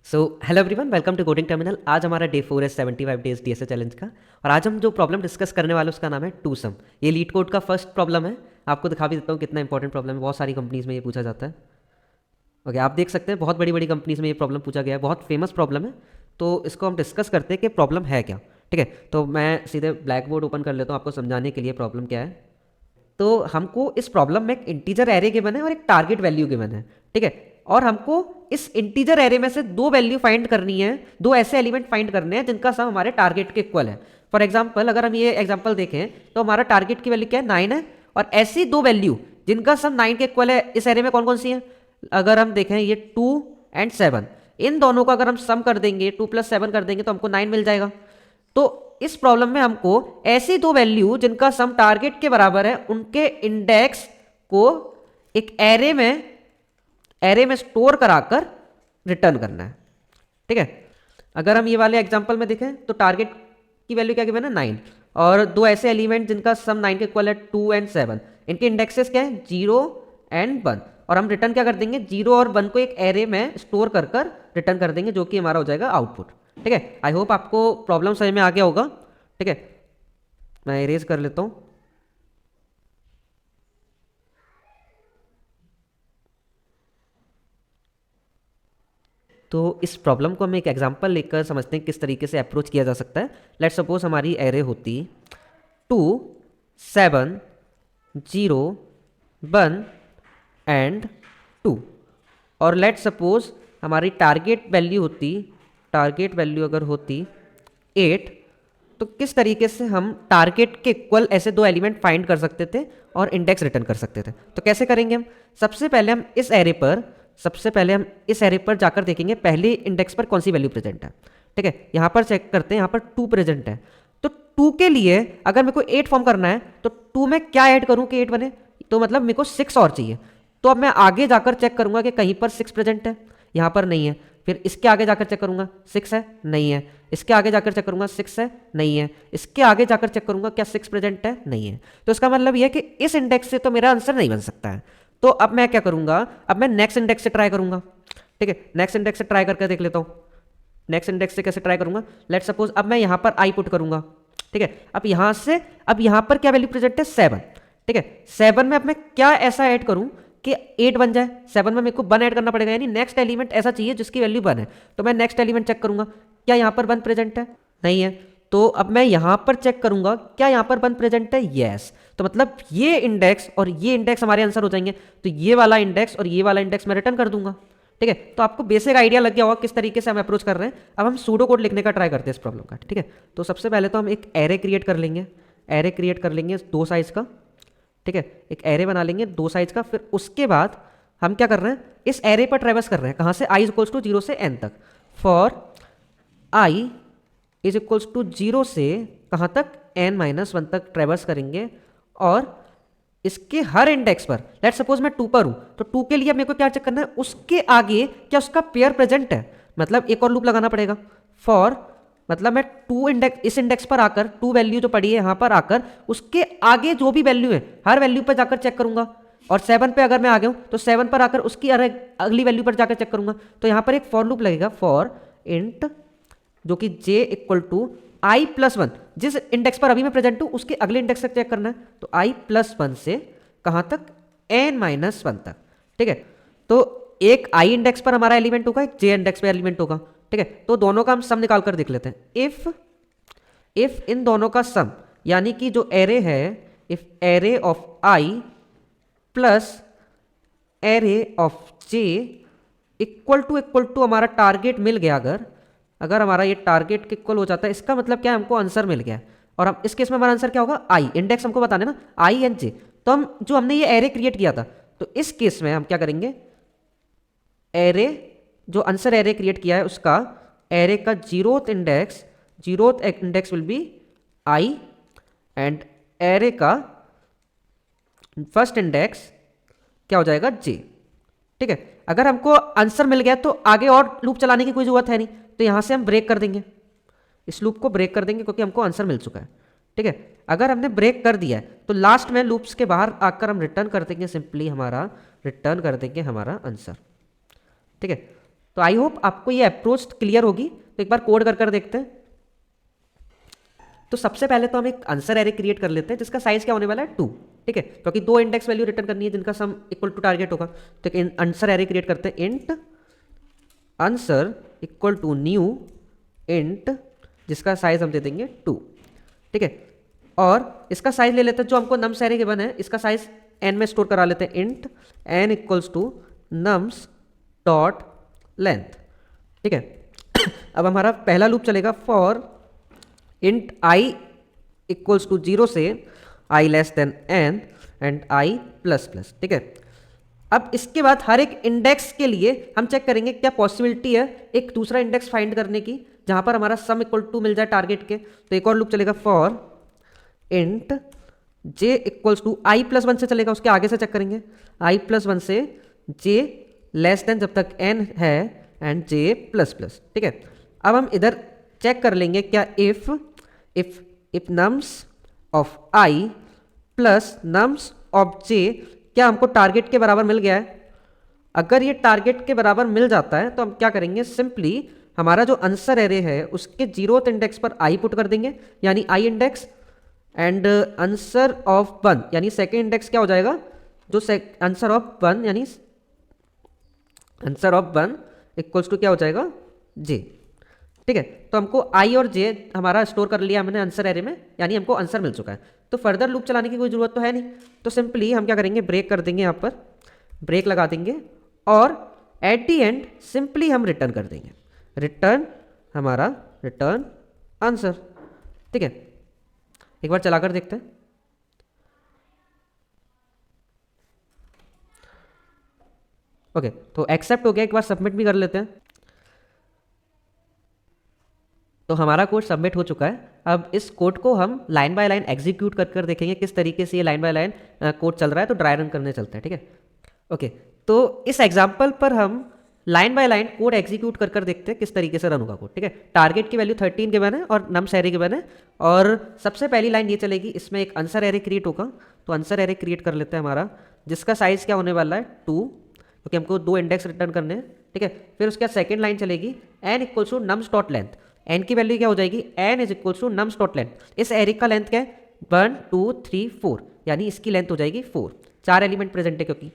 So hello everyone, welcome to coding terminal. आज हमारा day 4 है 75 डेज डीएसए चैलेंज का। और आज हम जो प्रॉब्लम डिस्कस करने वाले हैं उसका नाम है टू सम। ये लीड कोड का फर्स्ट प्रॉब्लम है। आपको दिखा भी देता हूँ कितना इंपॉर्टेंट प्रॉब्लम है। बहुत सारी कंपनीज में ये पूछा जाता है। ओके, आप देख सकते हैं बहुत बड़ी बड़ी कंपनीज में ये प्रॉब्लम पूछा गया है। बहुत फेमस प्रॉब्लम है। तो इसको हम डिस्कस करते हैं कि प्रॉब्लम है क्या। ठीक है, तो मैं सीधे ब्लैक बोर्ड ओपन कर लेता हूँ आपको समझाने के लिए प्रॉब्लम क्या है। तो हमको इस प्रॉब्लम में एक इंटीजर एरे गिवन है और एक टारगेट वैल्यू गिवन है। ठीक है, और हमको इस इंटीजर एरे में से दो वैल्यू फाइंड करनी है, दो ऐसे एलिमेंट फाइंड करने हैं जिनका सम हमारे टारगेट के इक्वल है। फॉर एग्जांपल, अगर हम ये एग्जांपल देखें तो हमारा टारगेट की वैल्यू क्या है, 9 है। और ऐसी दो वैल्यू जिनका सम 9 के इक्वल है इस एरे में कौन कौन सी है। अगर हम देखें ये 2 एंड 7, इन दोनों का अगर हम सम कर देंगे 2 + 7 कर देंगे तो हमको 9 मिल जाएगा। तो इस प्रॉब्लम में हमको ऐसी दो वैल्यू जिनका सम टारगेट के बराबर है उनके इंडेक्स को एक एरे में स्टोर कराकर रिटर्न करना है। ठीक है, अगर हम ये वाले एग्जांपल में देखें तो टारगेट की वैल्यू क्या गिवन है, 9। और दो ऐसे एलिमेंट जिनका सम 9 के इक्वल है, 2 एंड 7, इनके इंडेक्सेस क्या है, 0 एंड 1। और हम रिटर्न क्या कर देंगे, 0 और 1 को एक एरे में स्टोर कर कर रिटर्न कर देंगे, जो कि हमारा हो जाएगा आउटपुट। ठीक है, आई होप आपको प्रॉब्लम समझ में आ गया होगा। ठीक है, मैं इरेज कर लेता हूँ। तो इस प्रॉब्लम को हम एक एग्जांपल लेकर समझते हैं किस तरीके से अप्रोच किया जा सकता है। लेट सपोज हमारी एरे होती 2 7 0 1 एंड 2। और लेट सपोज हमारी टारगेट वैल्यू अगर होती 8, तो किस तरीके से हम टारगेट के इक्वल ऐसे दो एलिमेंट फाइंड कर सकते थे और इंडेक्स रिटर्न कर सकते थे। तो कैसे करेंगे हम, सबसे पहले हम इस एरे पर जाकर देखेंगे पहले इंडेक्स पर कौन सी वैल्यू प्रेजेंट है। ठीक है, यहाँ पर चेक करते हैं, यहाँ पर 2 प्रेजेंट है। तो 2 के लिए अगर मेरे को 8 फॉर्म करना है तो 2 में क्या ऐड करूँ कि 8 बने, तो मतलब मेरे को 6 और चाहिए। तो अब मैं आगे जाकर चेक करूंगा कि कहीं पर 6 प्रेजेंट है, यहाँ पर नहीं है। फिर इसके आगे जाकर चेक करूंगा 6 है, नहीं है। इसके आगे जाकर चेक करूंगा 6 है, नहीं है। इसके आगे जाकर चेक करूंगा क्या 6 प्रेजेंट है, नहीं है। तो इसका मतलब यह है कि इस इंडेक्स से तो मेरा आंसर नहीं बन सकता है। तो अब मैं क्या करूंगा, अब मैं नेक्स्ट इंडेक्स से ट्राई करूंगा। ठीक है, नेक्स्ट इंडेक्स से ट्राई करके देख लेता हूं। नेक्स्ट इंडेक्स से कैसे ट्राई करूंगा, लेट सपोज अब मैं यहां पर आई पुट करूंगा। ठीक है, अब यहां पर क्या वैल्यू प्रेजेंट है, 7। ठीक है, 7 में अब मैं क्या ऐसा ऐड करूं कि 8 बन जाए। 7 में मेरे को 1 ऐड करना पड़ेगा, यानी नेक्स्ट एलिमेंट ऐसा चाहिए जिसकी वैल्यू 1 है। तो मैं नेक्स्ट एलिमेंट चेक करूंगा, क्या यहाँ पर 1 प्रेजेंट है, नहीं है। तो अब मैं यहाँ पर चेक करूंगा क्या यहाँ पर 1 प्रेजेंट है, यस। तो मतलब ये इंडेक्स और ये इंडेक्स हमारे आंसर हो जाएंगे। तो ये वाला इंडेक्स और ये वाला इंडेक्स मैं रिटर्न कर दूंगा। ठीक है, तो आपको बेसिक आइडिया लग गया होगा किस तरीके से हम अप्रोच कर रहे हैं। अब हम सूडो कोड लिखने का ट्राई करते हैं इस प्रॉब्लम का। ठीक है, तो सबसे पहले तो हम एक एरे क्रिएट कर लेंगे 2 साइज का। ठीक है, एक एरे बना लेंगे 2 साइज का। फिर उसके बाद हम क्या कर रहे हैं, इस एरे पर ट्रेवर्स कर रहे हैं, कहाँ से, i इक्वल्स टू 0 से n तक। For i is equals to 0 से कहाँ तक, n-1 तक ट्रेवर्स करेंगे। और इसके हर इंडेक्स पर, लेट सपोज मैं 2 पर हूं, तो 2 के लिए मेरे को क्या चेक करना है, उसके आगे क्या उसका पेयर प्रेजेंट है। मतलब एक और लूप लगाना पड़ेगा। फॉर मतलब मैं 2 इंडेक्स, इस इंडेक्स पर आकर 2 वैल्यू जो पड़ी है यहां पर आकर उसके आगे जो भी वैल्यू है हर वैल्यू पर जाकर चेक करूंगा। और 7 पे अगर मैं आ गया हूं तो 7 पर आकर उसकी अगली वैल्यू पर जाकर चेक करूंगा। तो यहां पर एक फॉर लूप लगेगा, फॉर इंट जो कि j इक्वल टू i+1, जिस इंडेक्स पर अभी मैं प्रेजेंट हूं उसके अगले इंडेक्स तक चेक करना है। तो i+1 से कहां तक, n-1 तक। ठीक है, तो एक i इंडेक्स पर हमारा एलिमेंट होगा, एक j इंडेक्स पर एलिमेंट होगा। ठीक है, तो दोनों का हम सम निकाल कर देख लेते हैं। इफ इन दोनों का सम, यानी कि जो एरे है, if array of i plus array of j equal to हमारा टारगेट मिल गया, अगर हमारा ये टारगेट के इक्वल हो जाता है, इसका मतलब क्या है, हमको आंसर मिल गया। और हम इस केस में हमारा आंसर क्या होगा, i इंडेक्स हमको बताने ना, i एंड j। तो हमने ये एरे क्रिएट किया था, तो इस केस में हम क्या करेंगे, एरे जो आंसर एरे क्रिएट किया है उसका एरे का zeroth index will be i and array का फर्स्ट इंडेक्स क्या हो जाएगा, j। ठीक है, अगर हमको आंसर मिल गया तो आगे और लूप चलाने की कोई जरूरत है नहीं, तो यहां से हम ब्रेक कर देंगे, इस लूप को ब्रेक कर देंगे क्योंकि हमको आंसर मिल चुका है। ठीक है, अगर हमने ब्रेक कर दिया है तो लास्ट में लूप्स के बाहर आकर हम रिटर्न कर देंगे, सिंपली रिटर्न कर देंगे हमारा आंसर। ठीक है, तो आई होप आपको ये अप्रोच क्लियर होगी। तो एक बार कोड कर देखते हैं। तो सबसे पहले तो हम एक आंसर एरे क्रिएट कर लेते हैं जिसका साइज क्या होने वाला है 2, ठीक है, क्योंकि 2 इंडेक्स वैल्यू रिटर्न करनी है जिनका सम इक्वल टू टारगेट होगा। तो एक आंसर एरे क्रिएट करते हैं, int answer equal to new int जिसका साइज हम दे देंगे 2, ठीक है। और इसका साइज ले लेते हैं जो हमको नम्स एरे गिवन है, इसका साइज n में स्टोर करा लेते हैं, int n equals to nums dot length, ठीक है। अब हमारा पहला लूप चलेगा for int i equals to 0 से i less than n and i plus plus, ठीक है। अब इसके बाद हर एक इंडेक्स के लिए हम चेक करेंगे क्या पॉसिबिलिटी है एक दूसरा इंडेक्स फाइंड करने की जहां पर हमारा सम इक्वल टू मिल जाए टारगेट के। तो एक और लूप चलेगा for int j equals to i plus 1 से चलेगा, उसके आगे से चेक करेंगे i प्लस 1 से j लेस देन जब तक n है एंड j प्लस प्लस, ठीक है। अब हम इधर चेक कर लेंगे क्या if nums of i plus nums of j क्या हमको टारगेट के बराबर मिल गया है। अगर ये टारगेट के बराबर मिल जाता है तो हम क्या करेंगे, सिंपली हमारा जो आंसर एरे है उसके 0th इंडेक्स पर i पुट कर देंगे यानी i index, and answer of 1 यानी सेकेंड इंडेक्स क्या हो जाएगा, जो आंसर ऑफ 1 यानी आंसर ऑफ 1 इक्वल्स टू क्या हो जाएगा j, ठीक है। तो हमको i और j हमारा स्टोर कर लिया हमने आंसर एरे में, यानी हमको आंसर मिल चुका है। तो फर्दर लूप चलाने की कोई ज़रूरत तो है नहीं। तो सिंपली हम क्या करेंगे, ब्रेक कर देंगे, यहाँ पर ब्रेक लगा देंगे और एट दी एंड सिंपली हम रिटर्न कर देंगे, रिटर्न आंसर, ठीक है। एक बार चलाकर देखते हैं। ओके, तो एक्सेप्ट हो गया, एक बार सबमिट भी कर लेते हैं। तो हमारा कोड सबमिट हो चुका है। अब इस कोड को हम लाइन बाय लाइन एग्जीक्यूट कर देखेंगे किस तरीके से ये लाइन बाय लाइन कोड चल रहा है। तो ड्राई रन करने चलते हैं, ठीक है। ओके, तो इस एग्जांपल पर हम line by line code execute कर देखते हैं किस तरीके से रन होगा कोड, ठीक है। टारगेट की वैल्यू 13 गिवन है और नम्स एरे गिवन है, और सबसे पहली लाइन ये चलेगी, इसमें एक आंसर एरे क्रिएट होगा। तो आंसर एरे क्रिएट कर लेते हैं हमारा, जिसका साइज क्या होने वाला है 2, क्योंकि हमको 2 इंडेक्स रिटर्न करने हैं, ठीक है। फिर उसके बाद सेकेंड लाइन चलेगी n equals to nums dot length, n की वैल्यू क्या हो जाएगी, n is equals to nums dot length. इस एरे का लेंथ क्या है 1 2 3 4, यानी इसकी लेंथ हो जाएगी 4, 4 एलिमेंट प्रेजेंट है क्योंकि,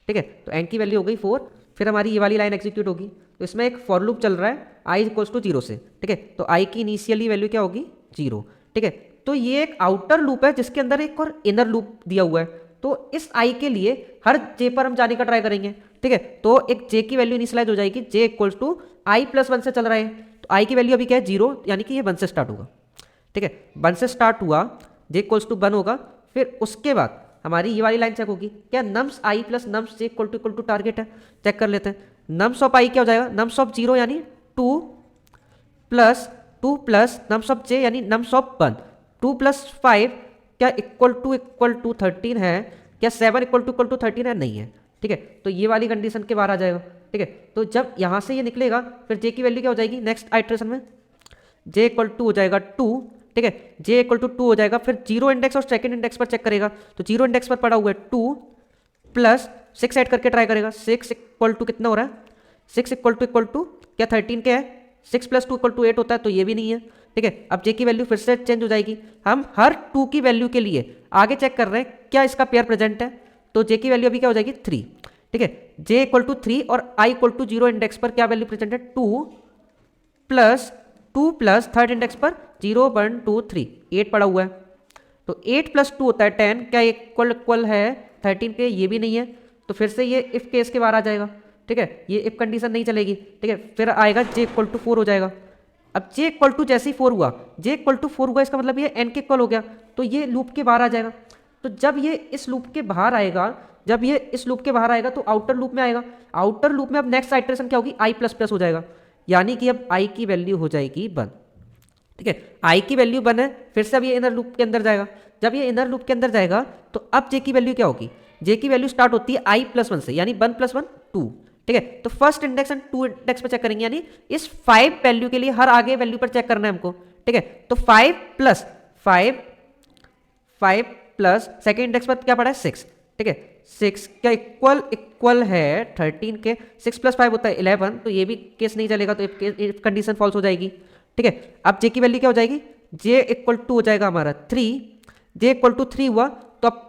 ठीक है। तो n की वैल्यू हो गई 4। फिर हमारी ये वाली लाइन एग्जीक्यूट होगी। तो इसमें एक फॉर लूप चल रहा है i इक्वल्स टू 0 से, ठीक है। तो i की इनिशियली वैल्यू क्या होगी 0, ठीक है। तो ये एक आउटर लूप है जिसके अंदर एक और इनर लूप दिया हुआ है। तो इस i के लिए हर j पर हम जाने का ट्राई करेंगे, ठीक है। तो एक j की वैल्यू इनिशियलाइज हो जाएगी, j equals to i plus 1 से चल रहा है, तो i की वैल्यू अभी क्या है 0, यानी कि ये 1 से स्टार्ट होगा, ठीक है। 1 से स्टार्ट हुआ, j इक्वल्स टू 1 होगा। फिर उसके बाद हमारी ये वाली लाइन चेक होगी, क्या nums i plus nums j equal to target है, चेक कर लेते हैं। नम्स ऑफ i क्या हो जाएगा, नम्स ऑफ 0 यानी 2 प्लस नम्स ऑफ j यानी नम्स ऑफ 1, 2 प्लस 5 क्या इक्वल टू 13 है, क्या 7 इक्वल टू 13 है, नहीं है, ठीक है। तो ये वाली कंडीशन के बाहर आ जाएगा, ठीक है। तो जब यहाँ से ये निकलेगा फिर j की वैल्यू क्या हो जाएगी नेक्स्ट आइटरेशन में, j इक्वल टू हो जाएगा 2, ठीक है। j इक्वल टू 2 हो जाएगा। फिर 0 इंडेक्स और सेकंड इंडेक्स पर चेक करेगा, तो 0 इंडेक्स पर पड़ा हुआ है 2 प्लस 6 ऐड करके ट्राई करेगा, 6 इक्वल टू कितना हो रहा है, 6 इक्वल टू क्या 13 क्या है, 6 प्लस 2 इक्वल टू 8 होता है, तो ये भी नहीं है, ठीक है। अब j की वैल्यू फिर से चेंज हो जाएगी। हम हर 2 की वैल्यू के लिए आगे चेक कर रहे हैं क्या इसका पेयर प्रेजेंट है, तो j की वैल्यू अभी क्या हो जाएगी 3, ठीक है। j इक्वल टू 3 और i इक्वल टू 0 इंडेक्स पर क्या वैल्यू प्रेजेंट है 2 प्लस थर्ड इंडेक्स पर 0 1 2 3 8 पड़ा हुआ है, तो 8 प्लस 2 होता है 10, क्या इक्वल है 13 के, ये भी नहीं है। तो फिर से ये इफ केस के बाहर आ जाएगा, ठीक है। ये इफ कंडीशन नहीं चलेगी, ठीक है। फिर आएगा j इक्वल टू 4 हो जाएगा। अब j इक्वल टू जैसे ही 4 हुआ, j इक्वल टू 4 हुआ, इसका मतलब ये n के इक्वल हो गया, तो ये लूप के बाहर आ जाएगा। तो जब ये इस लूप के बाहर आएगा, तो आउटर लूप में आएगा। आउटर लूप में अब नेक्स्ट आइटरेशन क्या होगी, i प्लस प्लस हो जाएगा, यानी कि अब i की वैल्यू हो जाएगी 1, ठीक है। i की वैल्यू 1 है। फिर से अब ये इनर लूप के अंदर जाएगा। जब ये इनर लूप के अंदर जाएगा तो अब j की वैल्यू क्या होगी, j की वैल्यू स्टार्ट होती है i प्लस 1 से, यानी 1 प्लस 1 2, ठीक है। तो फर्स्ट इंडेक्स एंड 2 इंडेक्स पर चेक करेंगे, यानी इस 5 वैल्यू के लिए हर आगे वैल्यू पर चेक करना है हमको, ठीक है। तो 5 प्लस सेकेंड इंडेक्स पर क्या पड़ा है 6, ठीक है। 6 क्या इक्वल इक्वल है 13 के, 6 + 5 होता है 11, तो ये भी केस नहीं चलेगा, तो इफ कंडीशन फॉल्स हो जाएगी। ठीक है, अब जे की वैल्यू क्या हो जाएगी, जे इक्वल टू हो जाएगा हमारा 3, जे इक्वल टू 3 हुआ तो अब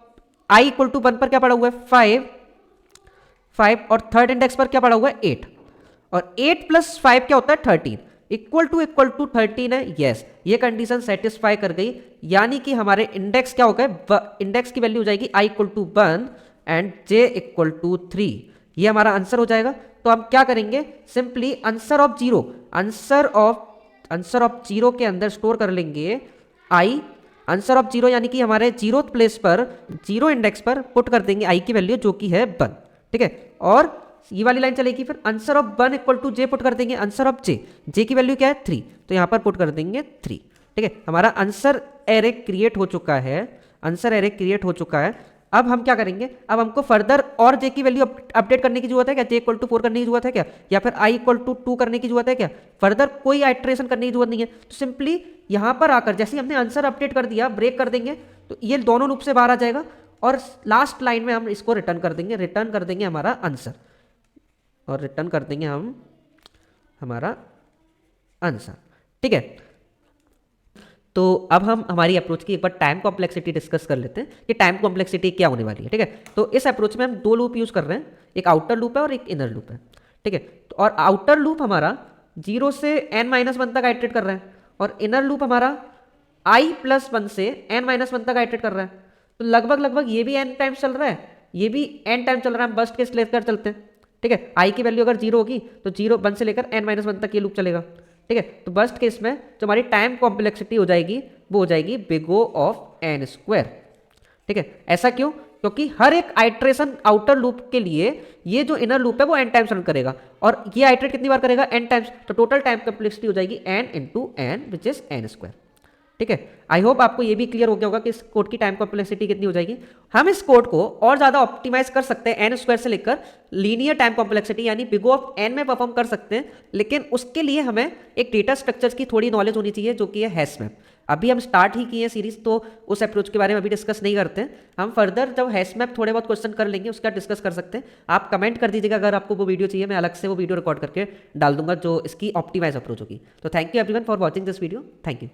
आई इक्वल टू 1 पर क्या पड़ा हुआ है 5 और थर्ड इंडेक्स पर क्या पड़ा हुआ है 8, और 8 + 5 क्या होता है 13, इक्वल टू 13 है। यस, ये कंडीशन सेटिस्फाई कर गई, यानी कि हमारे इंडेक्स क्या हो गए, इंडेक्स की वैल्यू हो जाएगी I equal to 1 and J equal to 3, ये हमारा आंसर हो जाएगा। तो हम क्या करेंगे, सिंपली आंसर ऑफ जीरो के अंदर स्टोर कर लेंगे आई, आंसर ऑफ जीरो यानी कि हमारे जीरो प्लेस पर, जीरो इंडेक्स पर पुट कर देंगे आई की वैल्यू जो कि है 1। ठीक है, और ये वाली लाइन चलेगी, फिर answer of 1 equal to j put कर देंगे, आंसर ऑफ जे की वैल्यू क्या है 3, तो यहां पर पुट कर देंगे 3। ठीक है, हमारा आंसर एरे क्रिएट हो चुका है, आंसर एरे क्रिएट हो चुका है। अब हम क्या करेंगे, अब हमको फर्दर और जे की वैल्यू अपडेट करने की जरूरत है क्या, जे इक्वल टू 4 करने की जरूरत है क्या, या फिर आई इक्वल टू 2 करने की जरूरत है क्या, फर्दर कोई आइट्रेशन करने की जरूरत नहीं है। तो सिंपली यहां पर आकर जैसे हमने आंसर अपडेट कर दिया, ब्रेक कर देंगे तो ये दोनों लूप से बाहर आ जाएगा, और लास्ट लाइन में हम इसको रिटर्न कर देंगे हमारा आंसर, और रिटर्न कर देंगे हम हमारा आंसर। ठीक है, तो अब हम हमारी अप्रोच की एक बार टाइम कॉम्प्लेक्सिटी डिस्कस कर लेते हैं कि टाइम कॉम्प्लेक्सिटी क्या होने वाली है। ठीक है, तो इस अप्रोच में हम दो लूप यूज कर रहे हैं, एक आउटर लूप है और एक इनर लूप है। ठीक है, तो और आउटर लूप हमारा 0 से n-1 तक आइटरेट कर रहा है, और इनर लूप हमारा i+1 से n-1 तक आइटरेट कर रहा है। तो लगभग ये भी n टाइम्स चल रहा है, ये भी n टाइम चल रहा है। हम बस्ट केस लेकर चलते हैं। ठीक है, i की वैल्यू अगर 0 होगी तो 1 से लेकर n-1 तक ये लूप चलेगा। ठीक है, तो बस्ट केस में जो हमारी टाइम कॉम्प्लेक्सिटी हो जाएगी वो हो जाएगी बिग O ऑफ n²। ठीक है, ऐसा क्यों, क्योंकि हर एक आइट्रेशन आउटर लूप के लिए ये जो इनर लूप है वो n टाइम्स रन करेगा, और ये आइट्रेट कितनी बार करेगा n टाइम्स, तो टोटल टाइम कॉम्प्लेक्सिटी हो जाएगी n × n which is n²। ठीक है, आई होप आपको ये भी क्लियर हो गया होगा कि इस कोड की टाइम कॉम्प्लेक्सिटी कितनी हो जाएगी। हम इस कोड को और ज्यादा ऑप्टिमाइज कर सकते हैं n² से लेकर लीनियर टाइम कॉम्प्लेक्सिटी यानी बिग O ऑफ n में परफॉर्म कर सकते हैं, लेकिन उसके लिए हमें एक डेटा स्ट्रक्चर्स की थोड़ी नॉलेज होनी चाहिए जो कि है हैशमैप। अभी हम स्टार्ट ही किए हैं सीरीज, तो उस अप्रोच के बारे में अभी डिस्कस नहीं करते हैं। हम फर्दर जब हैशमैप थोड़े बहुत क्वेश्चन कर लेंगे उसका डिस्कस कर सकते हैं। आप कमेंट कर दीजिएगा अगर आपको वो वीडियो चाहिए, मैं अलग से वो वीडियो रिकॉर्ड करके डाल दूंगा जो इसकी ऑप्टिमाइज अप्रोच होगी। तो thank you everyone for watching this video, thank you.